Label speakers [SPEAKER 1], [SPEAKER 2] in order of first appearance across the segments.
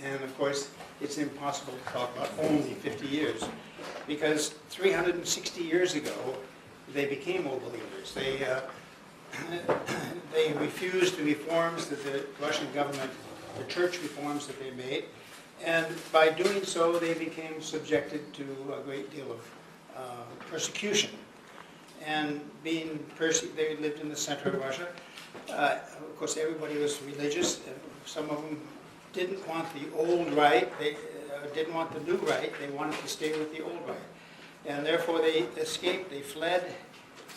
[SPEAKER 1] And of course, it's impossible to talk about only 50 years, because 360 years ago, they became old believers. They refused the reforms that the Russian government, the church reforms that they made, and by doing so, they became subjected to a great deal of persecution. And being they lived in the center of Russia. Of course, everybody was religious. Some of them didn't want the old rite. They didn't want the new rite. They wanted to stay with the old rite. And therefore, they escaped. They fled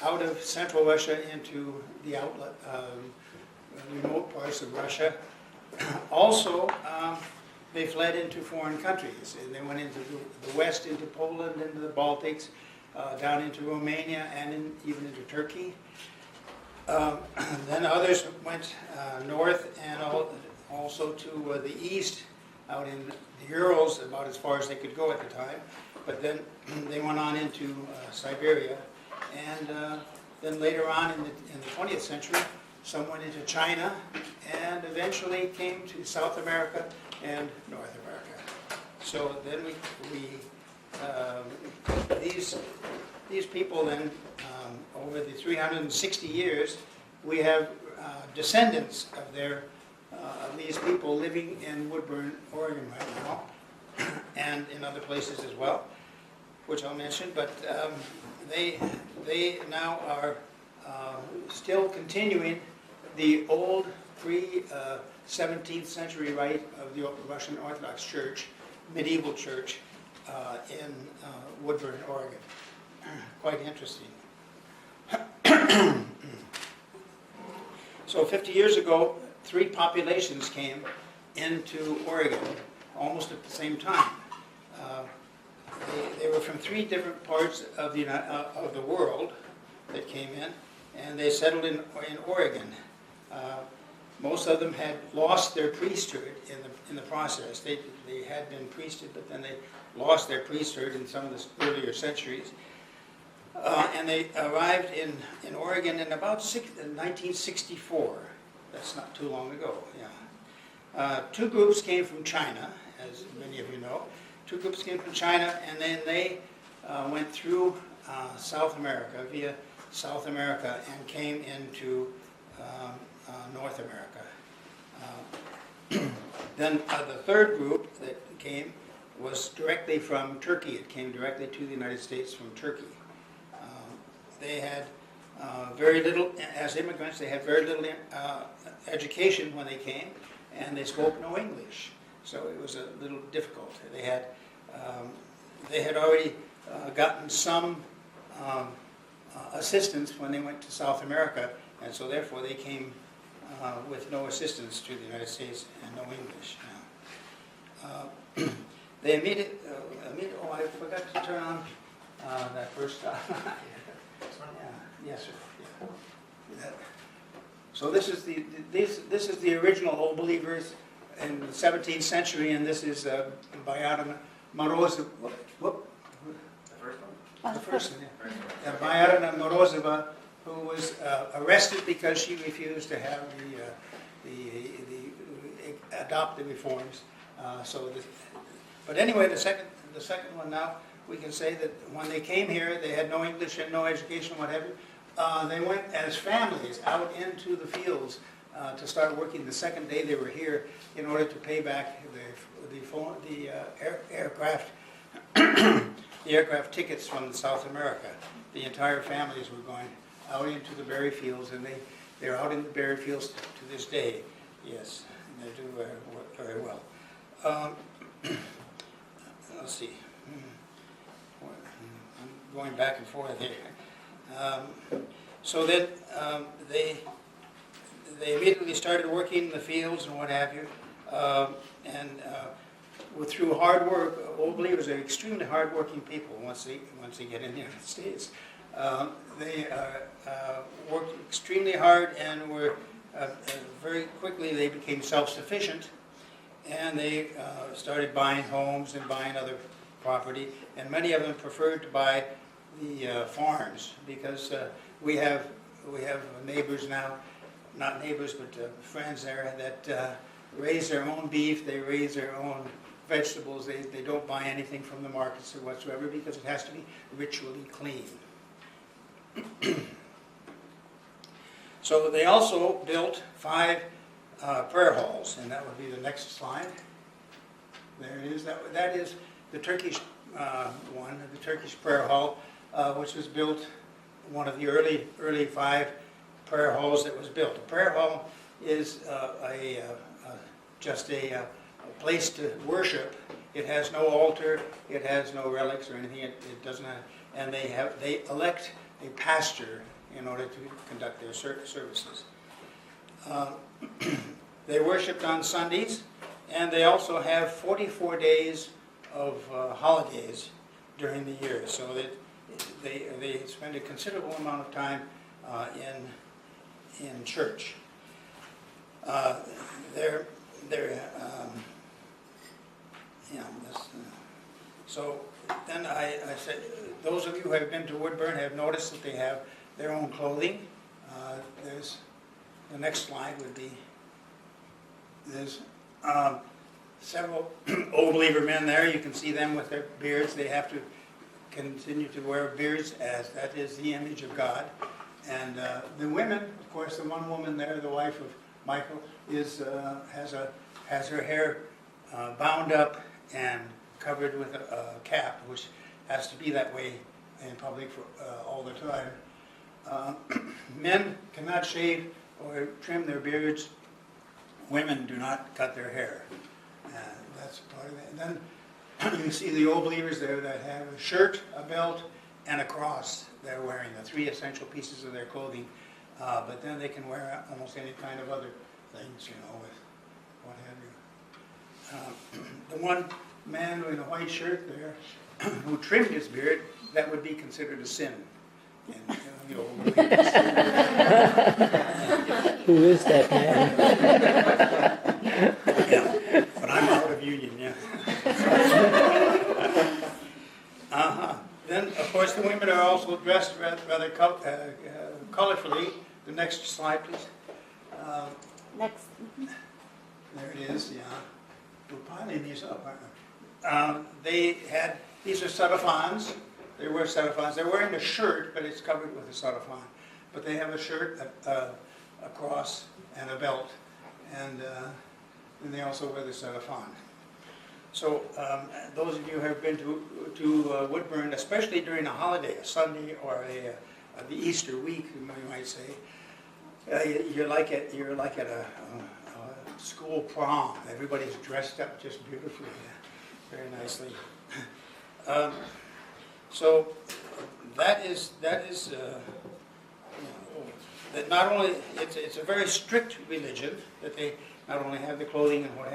[SPEAKER 1] out of central Russia into the remote parts of Russia. Also, they fled into foreign countries. And they went into the west, into Poland, into the Baltics, down into Romania, and even into Turkey. Then others went north and also to the east, out in the Urals, about as far as they could go at the time. But then they went on into Siberia. And then later on in the 20th century, some went into China and eventually came to South America and North America. So then these people then, over the 360 years, we have descendants of these people living in Woodburn, Oregon right now, and in other places as well, which I'll mention. But they now are still continuing the old pre-17th century rite of the Russian Orthodox Church, medieval church, in Woodburn, Oregon. Quite interesting. So 50 years ago, 3 populations came into Oregon almost at the same time. They were from 3 different parts of the world that came in, and they settled in Oregon. Most of them had lost their priesthood in the process. They had been priested, but then they lost their priesthood in some of the earlier centuries. And they arrived in Oregon in about 1964. That's not too long ago, yeah. 2 groups came from China, as many of you know. 2 groups came from China, and then they went through South America, via South America, and came into North America. Then the 3rd group that came was directly from Turkey. It came directly to the United States from Turkey. They had very little, as immigrants, they had very little education when they came, and they spoke no English. So it was a little difficult. They had already gotten some assistance when they went to South America, and so therefore they came with no assistance to the United States and no English. They immediately, oh, I forgot to turn on that first. Yes, sir. Yeah. So this is the original Old Believers in the 17th century, and this is Bayana Morozova. The first one. The first one. Yeah. Bayana Morozova, who was arrested because she refused to have adopt the reforms. But anyway, the second one now, we can say that when they came here, they had no English and no education, what have you. They went as families out into the fields to start working the second day they were here in order to pay back the aircraft the aircraft tickets from South America. The entire families were going out into the berry fields, and they're out in the berry fields to this day. Yes, and they do work very well. Let's see. I'm going back and forth here. So then they immediately started working in the fields and what have you, through hard work. Old Believers are extremely hard-working people once they get in the United States. They worked extremely hard and were very quickly they became self-sufficient, and they started buying homes and buying other property, and many of them preferred to buy the farms, because we have neighbors now, not neighbors but friends there, that raise their own beef, they raise their own vegetables, they don't buy anything from the markets or whatsoever because it has to be ritually clean. So they also built 5 prayer halls, and that would be the next slide. There it is. That is the Turkish one, the Turkish prayer hall, which was built, one of the early 5 prayer halls that was built. A prayer hall is just a place to worship. It has no altar, it has no relics or anything. It doesn't have, and they elect a pastor in order to conduct their services. They worshipped on Sundays, and they also have 44 days of holidays during the year. So that they spend a considerable amount of time in church. So then I said, those of you who have been to Woodburn have noticed that they have their own clothing. There's the next slide would be, there's several Old Believer men there. You can see them with their beards. They have to continue to wear beards, as that is the image of God. And the women, of course, the one woman there, the wife of Michael, has her hair bound up and covered with a cap, which has to be that way in public for, all the time. Men cannot shave or trim their beards. Women do not cut their hair. That's part of it. And then you can see the Old Believers there that have a shirt, a belt, and a cross. They're wearing the 3 essential pieces of their clothing. But then they can wear almost any kind of other things, with what have you. The one man in a white shirt there who trimmed his beard, that would be considered a sin. And, the Old Believers.
[SPEAKER 2] Who is that man?
[SPEAKER 1] Yeah, but I'm out of union, yeah. Then, of course, the women are also dressed rather colorfully. The next slide, please.
[SPEAKER 3] Next.
[SPEAKER 1] There it is, yeah. We're piling these up, aren't we? These are sarafans. They wear sarafans. They're wearing a shirt, but it's covered with a sarafan. But they have a shirt, a cross, and a belt. And then they also wear the sarafan. So those of you who have been to Woodburn, especially during a holiday, a Sunday or the Easter week, you might say, you're like at a school prom. Everybody's dressed up just beautifully, very nicely. So that is that not only it's a very strict religion, that they not only have the clothing and what have you.